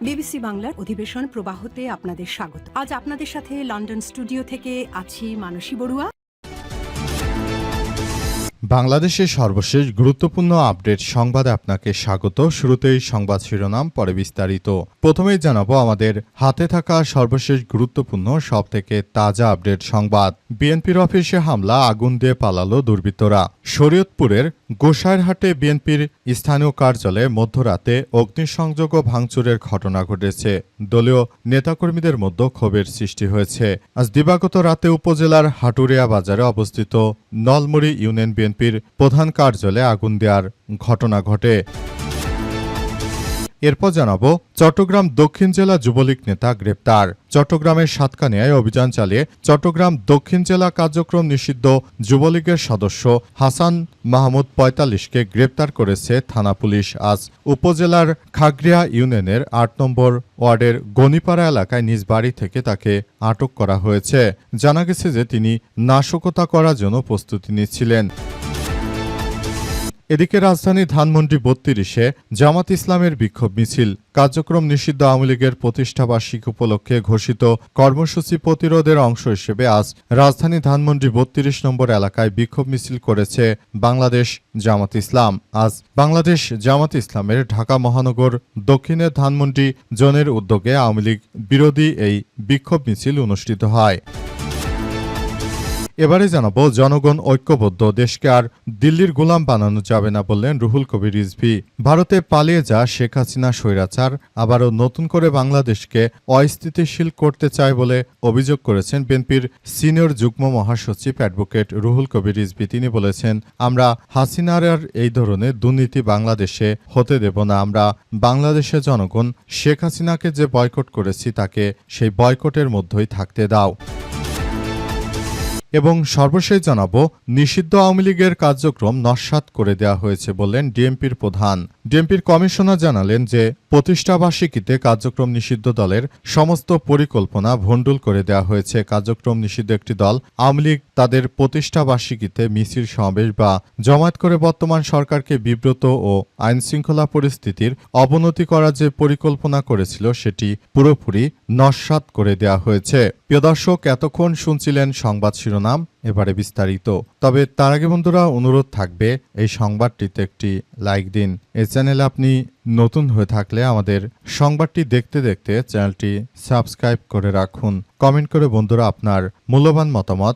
BBC বাংলার অধিবেশন প্রবাহতে আপনাদের স্বাগত। আজ আপনাদের সাথে লন্ডন স্টুডিও থেকে আছি মানসী বড়ুয়া। বাংলাদেশের সর্বশেষ গুরুত্বপূর্ণ আপডেট সংবাদে আপনাকে স্বাগত। শুরুতেই সংবাদ শিরোনাম, পরে বিস্তারিত। প্রথমেই জানাবো আমাদের হাতে থাকা সর্বশেষ গুরুত্বপূর্ণ সবথেকে তাজা আপডেট সংবাদ। বিএনপির অফিসে হামলা, আগুন দিয়ে পালালো দুর্বৃত্তরা। শরীয়তপুরের গোসাইরহাটে বিএনপির স্থানীয় কার্যালয়ে মধ্যরাতে অগ্নিসংযোগ ও ভাঙচুরের ঘটনা ঘটেছে। দলীয় নেতাকর্মীদের মধ্যে ক্ষোভের সৃষ্টি হয়েছে। আজ দিবাগত রাতে উপজেলার হাটুরিয়া বাজারে অবস্থিত নলমুড়ি ইউনিয়ন বিএনপির প্রধান কার্যালয়ে আগুন দেওয়ার ঘটনা ঘটে। এরপর জানাবো চট্টগ্রাম দক্ষিণ জেলা যুবলীগ নেতা গ্রেপ্তার। চট্টগ্রামের সাতকানিয়ায় অভিযান চালিয়ে চট্টগ্রাম দক্ষিণ জেলা কার্যক্রম নিষিদ্ধ যুবলীগের সদস্য হাসান মাহমুদ ৪৫কে গ্রেপ্তার করেছে থানা পুলিশ। আজ উপজেলার খাগড়িয়া ইউনিয়নের ৮ নম্বর ওয়ার্ডের গনিপাড়া এলাকায় নিজ বাড়ি থেকে তাকে আটক করা হয়েছে। জানা গেছে যে তিনি নাশকতা করার জন্য প্রস্তুতি নিচ্ছিলেন। এদিকে রাজধানী ধানমন্ডি ৩২-এ জামাত ইসলামের বিক্ষোভ মিছিল। কার্যক্রম নিষিদ্ধ আওয়ামী লীগের প্রতিষ্ঠাবার্ষিকী উপলক্ষে ঘোষিত কর্মসূচি প্রতিরোধের অংশ হিসেবে আজ রাজধানী ধানমন্ডি ৩২ নম্বর এলাকায় বিক্ষোভ মিছিল করেছে বাংলাদেশ জামাত ইসলাম। আজ বাংলাদেশ জামাত ইসলামের ঢাকা মহানগর দক্ষিণের ধানমন্ডি জোনের উদ্যোগে আওয়ামী লীগ বিরোধী এই বিক্ষোভ মিছিল অনুষ্ঠিত হয়। এবারে জানাবো জনগণ ঐক্যবদ্ধ, দেশকে আর দিল্লির গোলাম বানানো যাবে না বললেন রুহুল কবির রিজভী। ভারতে পালিয়ে যা শেখ হাসিনা স্বৈরাচার আবারও নতুন করে বাংলাদেশকে অস্থিতিশীল করতে চায় বলে অভিযোগ করেছেন বিএনপির সিনিয়র যুগ্ম মহাসচিব অ্যাডভোকেট রুহুল কবির রিজভী। তিনি বলেছেন, আমরা হাসিনার এই ধরনের দুর্নীতি বাংলাদেশে হতে দেব না। আমরা বাংলাদেশের জনগণ শেখ হাসিনাকে যে বয়কট করেছি তাকে সেই বয়কটের মধ্যেই থাকতে দাও। এবং সর্বশেষ জানাবো নিষিদ্ধ আওয়ামী লীগের কার্যক্রম নস্যাৎ করে দেওয়া হয়েছে বললেন ডিএমপির প্রধান। ডিএমপির কমিশনার জানালেন যে প্রতিষ্ঠাবার্ষিকীতে কার্যক্রম নিষিদ্ধ দলের সমস্ত পরিকল্পনা ভণ্ডুল করে দেওয়া হয়েছে। কার্যক্রম নিষিদ্ধ একটি দল আওয়ামী লীগ তাদের প্রতিষ্ঠাবার্ষিকীতে মিছিল সমাবেশ বা জমায়েত করে বর্তমান সরকারকে বিব্রত ও আইনশৃঙ্খলা পরিস্থিতির অবনতি করার যে পরিকল্পনা করেছিল সেটি পুরোপুরি নস্যাৎ করে দেওয়া হয়েছে। প্রিয় দর্শক, এতক্ষণ শুনছিলেন সংবাদ শিরোনাম, এবারে বিস্তারিত। তবে তার আগে বন্ধুরা অনুরোধ থাকবে এই সংবাদটিতে একটি লাইক দিন। এই চ্যানেলে আপনি নতুন হয়ে থাকলে আমাদের সংবাদটি দেখতে দেখতে চ্যানেলটি সাবস্ক্রাইব করে রাখুন। কমেন্ট করে বন্ধুরা আপনার মূল্যবান মতামত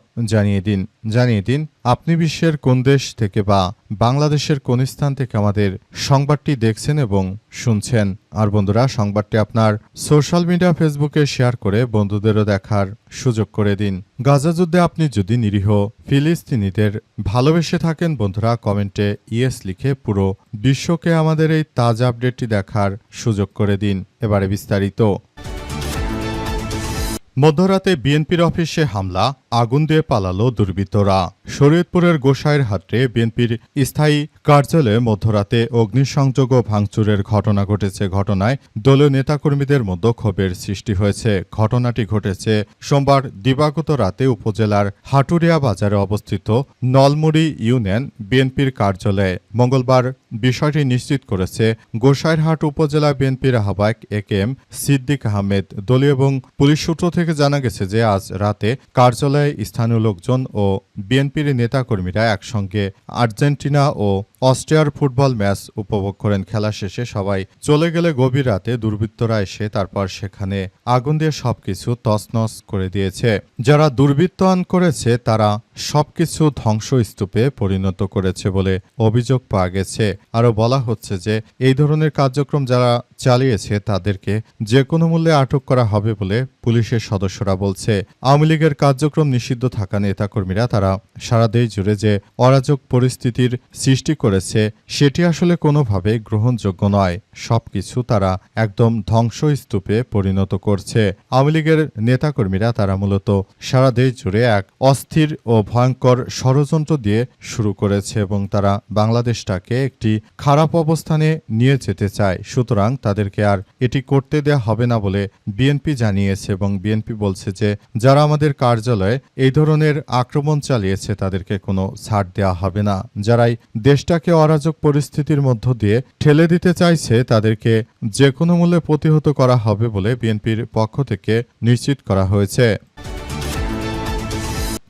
জানিয়ে দিন আপনি বিশ্বের কোন দেশ থেকে বা বাংলাদেশের কোন স্থান থেকে আমাদের সংবাদটি দেখছেন এবং শুনছেন। আর বন্ধুরা সংবাদটি আপনার সোশ্যাল মিডিয়া ফেসবুকে শেয়ার করে বন্ধুদেরও দেখার সুযোগ করে দিন। গাজা যুদ্ধে আপনি যদি নিরীহ ফিলিস্তিনিদের ভালোবেসে থাকেন বন্ধুরা কমেন্টে ইয়েস লিখে পুরো বিশ্বকে আমাদের এই তাজা আপডেটটি দেখার সুযোগ করে দিন। এবারে বিস্তারিত। মধ্যরাতে বিএনপির অফিসে হামলা, আগুন দিয়ে পালালো দুর্বৃত্তরা। শরীয়তপুরের গোসাইরহাটে বিএনপির স্থায়ী কার্যালয়ে মধ্যরাতে অগ্নিসংযোগ ও ভাঙচুরের ঘটনা ঘটেছে। ঘটনায় দলীয় নেতাকর্মীদের মধ্যে ক্ষোভের সৃষ্টি হয়েছে। ঘটনাটি ঘটেছে সোমবার দিবাগত রাতে উপজেলার হাটুরিয়া বাজারে অবস্থিত নলমুড়ি ইউনিয়ন বিএনপির কার্যালয়ে। মঙ্গলবার বিষয়টি নিশ্চিত করেছে গোসাইরহাট উপজেলা বিএনপির আহ্বায়ক একেএম সিদ্দিক আহমেদ। দলীয় এবং পুলিশ সূত্র থেকে জানা গেছে যে আজ রাতে কার্যালয়ে স্থানীয় লোকজন ও বিএনপির নেতাকর্মীরা একসঙ্গে আর্জেন্টিনা ও অস্ট্রিয়ার ফুটবল ম্যাচ উপভোগ করেন। খেলা শেষে সবাই চলে গেলে গভীর রাতে দুর্বৃত্তরা এসে তারপর সেখানে আগুন দিয়ে সবকিছু তছনছ করে দিয়েছে। যারা দুর্বৃত্তায়ন করেছে তারা সবকিছু ধ্বংসস্তূপে পরিণত করেছে বলে অভিযোগ পাওয়া গেছে। আরও বলা হচ্ছে যে এই ধরনের কার্যক্রম যারা চালিয়েছে তাদেরকে যে কোনো মূল্যে আটক করা হবে বলে পুলিশের সদস্যরা বলছে। আওয়ামী লীগের কার্যক্রম নিষিদ্ধ থাকা নেতাকর্মীরা তারা সারা দেশ জুড়ে যে অরাজক পরিস্থিতির সৃষ্টি করেছে সেটি আসলে কোনোভাবে গ্রহণযোগ্য নয়। সবকিছু তারা একদম ধ্বংসস্তূপে পরিণত করছে। আওয়ামী লীগের নেতাকর্মীরা তারা মূলত সারা দেশ জুড়ে এক অস্থির ও ভয়ঙ্কর ষড়যন্ত্র দিয়ে শুরু করেছে এবং তারা বাংলাদেশটাকে একটি খারাপ অবস্থানে নিয়ে যেতে চায়। সুতরাং তাদেরকে আর এটি করতে দেয়া হবে না বলে বিএনপি জানিয়েছে এবং বিএনপি বলছে যে যারা আমাদের কার্যালয়ে এই ধরনের আক্রমণ চালিয়েছে তাদেরকে কোনো ছাড় দেওয়া হবে না। যারাই দেশটাকে জনতাকে অরাজক পরিস্থিতির মধ্য দিয়ে ঠেলে দিতে চাইছে তাদেরকে যে কোনো মূল্যে প্রতিহত করা হবে বলে বিএনপির পক্ষ থেকে নিশ্চিত করা হয়েছে।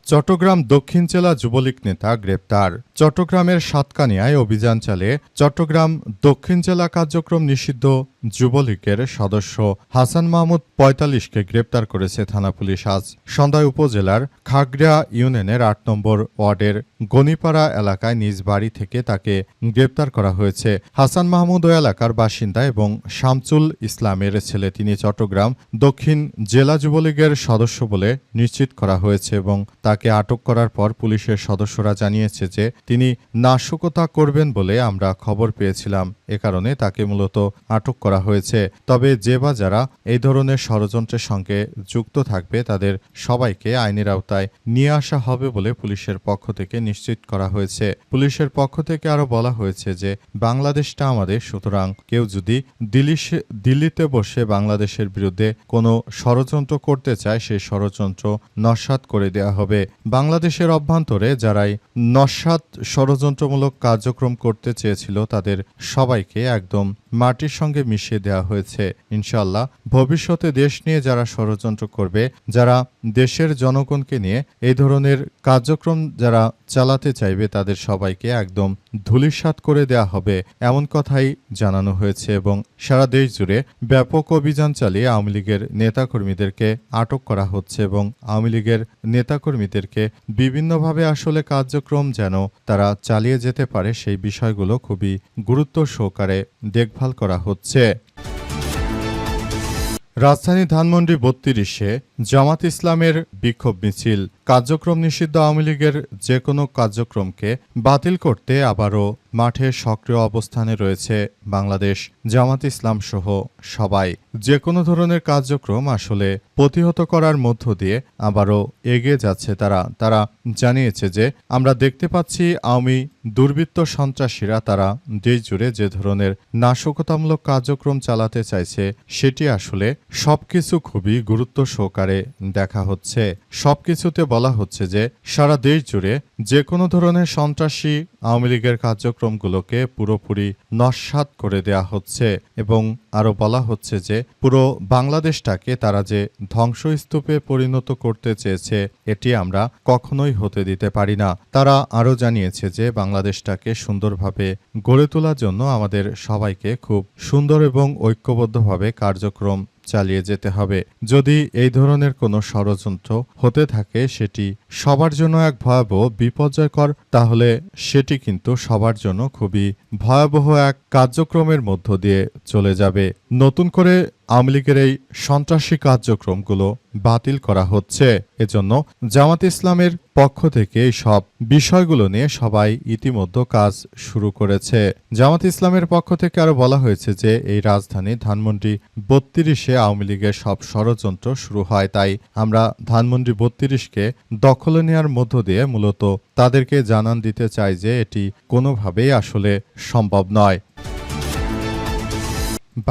চট্টগ্রাম দক্ষিণ জেলা যুবলীগ নেতা গ্রেপ্তার। চট্টগ্রামের সাতকানিয়ায় অভিযান চালিয়ে চট্টগ্রাম দক্ষিণ জেলা কার্যক্রম নিষিদ্ধ যুবলীগের সদস্য হাসান মাহমুদ ৪৫কে গ্রেপ্তার করেছে থানা পুলিশ আজ সন্ধ্যায় উপজেলার খাগড়া ইউনিয়নের ৮ নম্বর ওয়ার্ডের গনিপাড়া এলাকায় নিজ বাড়ি থেকে তাকে গ্রেপ্তার করা হয়েছে। হাসান মাহমুদ ওই এলাকার বাসিন্দা এবং শামসুল ইসলামের ছেলে। তিনি চট্টগ্রাম দক্ষিণ জেলা যুবলীগের সদস্য বলে নিশ্চিত করা হয়েছে এবং তাকে আটক করার পর পুলিশের সদস্যরা জানিয়েছে যে তিনি নাশকতা করবেন বলে আমরা খবর পেয়েছিলাম, এ কারণে তাকে মূলত আটক করা হয়েছে। তবে যে বা যারা এই ধরনের ষড়যন্ত্রের সঙ্গে যুক্ত থাকবে তাদের সবাইকে আইনের আওতায় নিয়ে আসা হবে বলে পুলিশের পক্ষ থেকে নিশ্চিত করা হয়েছে। পুলিশের পক্ষ থেকে আরও বলা হয়েছে যে বাংলাদেশটা আমাদের, সুতরাং কেউ যদি দিল্লিতে বসে বাংলাদেশের বিরুদ্ধে কোনো ষড়যন্ত্র করতে চায় সেই ষড়যন্ত্র নস্যাৎ করে দেওয়া হবে। বাংলাদেশের অভ্যন্তরে যারাই নস্যাৎ ষড়যন্ত্রমূলক কার্যক্রম করতে চেয়েছিল তাদের সবাইকে একদম মাটির সঙ্গে মিশিয়ে দেওয়া হয়েছে। ইনশাআল্লাহ ভবিষ্যতে দেশ নিয়ে যারা ষড়যন্ত্র করবে, যারা দেশের জনগণকে নিয়ে এই ধরনের কার্যক্রম যারা চালাতে চাইবে তাদের সবাইকে একদম ধূলিসাৎ করে দেওয়া হবে, এমন কথাই জানানো হয়েছে। এবং সারা দেশ জুড়ে ব্যাপক অভিযান চালিয়ে আওয়ামী লীগের নেতাকর্মীদেরকে আটক করা হচ্ছে এবং আওয়ামী লীগের নেতাকর্মীদেরকে বিভিন্নভাবে আসলে কার্যক্রম যেন তারা চালিয়ে যেতে পারে সেই বিষয়গুলো খুবই গুরুত্ব সহকারে দেখভাল করা হচ্ছে। রাজধানী ধানমন্ডি ৩২-এ জামাত ইসলামের বিক্ষোভ মিছিল। কার্যক্রম নিষিদ্ধ আওয়ামী লীগের যে কোনো কার্যক্রমকে বাতিল করতে আবারও মাঠে সক্রিয় অবস্থানে রয়েছে বাংলাদেশ জামাত ইসলাম সহ সবাই। যে কোনো ধরনের কার্যক্রম আসলে প্রতিহত করার মধ্য দিয়ে আবারও এগিয়ে যাচ্ছে তারা জানিয়েছে যে আমরা দেখতে পাচ্ছি আওয়ামী দুর্বৃত্ত সন্ত্রাসীরা তারা দেশ জুড়ে যে ধরনের নাশকতামূলক কার্যক্রম চালাতে চাইছে সেটি আসলে সবকিছু খুবই গুরুত্ব সহকারে দেখা হচ্ছে। সবকিছুতে বলা হচ্ছে যে সারা দেশ জুড়ে যে কোনো ধরনের সন্ত্রাসী আওয়ামী লীগের কার্যক্রমগুলোকে পুরোপুরি নস্যাৎ করে দেয়া হচ্ছে এবং আরও বলা হচ্ছে যে পুরো বাংলাদেশটাকে তারা যে ধ্বংসস্তূপে পরিণত করতে চেয়েছে এটি আমরা কখনোই হতে দিতে পারি না। তারা আরও জানিয়েছে যে বাংলাদেশটাকে সুন্দরভাবে গড়ে তোলার জন্য আমাদের সবাইকে খুব সুন্দর এবং ঐক্যবদ্ধভাবে কার্যক্রম চালিয়ে যেতে হবে। যদি এই ধরনের কোনো ষড়যন্ত্র হতে থাকে সেটি সবার জন্য এক ভয়াবহ বিপর্যয়কর, তাহলে সেটি কিন্তু সবার জন্য খুবই ভয়াবহ এক কার্যক্রমের মধ্য দিয়ে চলে যাবে। নতুন করে আওয়ামী লীগের এই সন্ত্রাসী কার্যক্রমগুলো বাতিল করা হচ্ছে। এজন্য জামাত ইসলামের পক্ষ থেকে এই সব বিষয়গুলো নিয়ে সবাই ইতিমধ্যে কাজ শুরু করেছে। জামাত ইসলামের পক্ষ থেকে আরো বলা হয়েছে যে এই রাজধানী ধানমন্ডি ৩২-এ আওয়ামী লীগের সব ষড়যন্ত্র শুরু হয়, তাই আমরা ধানমন্ডি ৩২-কে দখলে নেওয়ার মধ্য দিয়ে মূলত তাদেরকে জানান দিতে চাই যে এটি কোনোভাবেই আসলে সম্ভব নয়।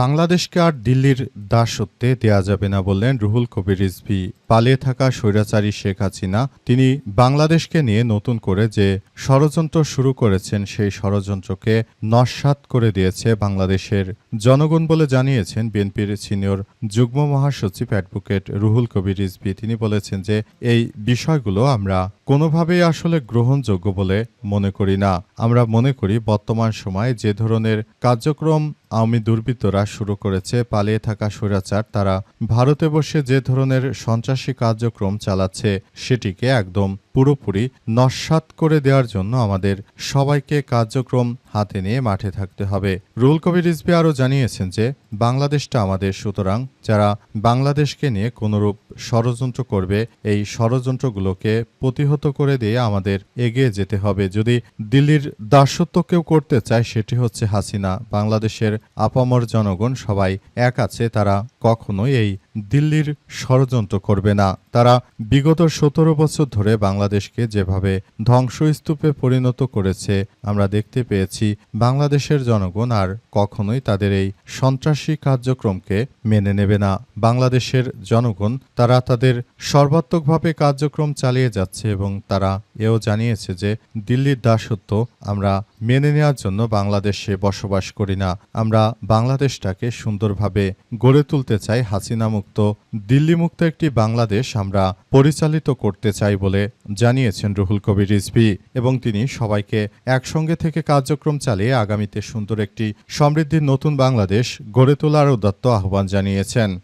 বাংলাদেশকে আর দিল্লির দাসত্বে দেয়া যাবে না বললেন রুহুল কবির রিজভী। পালিয়ে থাকা স্বৈরাচারী শেখ হাসিনা তিনি বাংলাদেশকে নিয়ে নতুন করে যে ষড়যন্ত্র শুরু করেছেন সেই ষড়যন্ত্রকে নস্যাৎ করে দিয়েছে বাংলাদেশের জনগণ বলে জানিয়েছেন বিএনপির সিনিয়র যুগ্ম মহাসচিব অ্যাডভোকেট রুহুল কবির রিজভী। তিনি বলেছেন যে এই বিষয়গুলো আমরা কোনোভাবেই আসলে গ্রহণযোগ্য বলে মনে করি না। আমরা মনে করি বর্তমান সময়ে যে ধরনের কার্যক্রম আওয়ামী দুর্বৃত্তরা শুরু করেছে, পালিয়ে থাকা স্বৈরাচার তারা ভারতে বসে যে ধরনের সন্ত্রাসী কার্যক্রম চালাচ্ছে সেটিকে একদম পুরোপুরি নস্যাৎ করে দেওয়ার জন্য আমাদের সবাইকে কার্যক্রম হাতে নিয়ে মাঠে থাকতে হবে। রুহুল কবির রিজভী আরও জানিয়েছেন যে বাংলাদেশটা আমাদের, সুতরাং যারা বাংলাদেশকে নিয়ে কোনরূপ ষড়যন্ত্র করবে এই ষড়যন্ত্রগুলোকে প্রতিহত করে দিয়ে আমাদের এগিয়ে যেতে হবে। যদি দিল্লির দাসত্ব কেউ করতে চায় সেটি হচ্ছে হাসিনা। বাংলাদেশের আপামর জনগণ সবাই এক আছে, তারা কখনোই এই দিল্লির ষড়যন্ত্র করবে না। তারা বিগত ১৭ বছর ধরে বাংলাদেশকে যেভাবে ধ্বংসস্তূপে পরিণত করেছে আমরা দেখতে পেয়েছি। বাংলাদেশের জনগণ আর কখনোই তাদের এই সন্ত্রাসী কার্যক্রমকে মেনে নেবে না। বাংলাদেশের জনগণ তারা তাদের সর্বাত্মকভাবে কার্যক্রম চালিয়ে যাচ্ছে এবং তারা এও জানিয়েছে যে দিল্লির দাসত্ব আমরা মেনে নেওয়ার জন্য বাংলাদেশে বসবাস করি না। আমরা বাংলাদেশটাকে সুন্দরভাবে গড়ে তুলতে চাই, হাসিনা মুক্ত, দিল্লি মুক্ত একটি বাংলাদেশ আমরা পরিচালিত করতে চাই বলে জানিয়েছেন রুহুল কবির রিজভী। এবং তিনি সবাইকে একসঙ্গে থেকে কার্যক্রম চালিয়ে আগামীতে সুন্দর একটি সমৃদ্ধির নতুন বাংলাদেশ গড়ে তোলার উদাত্ত আহ্বান জানিয়েছেন।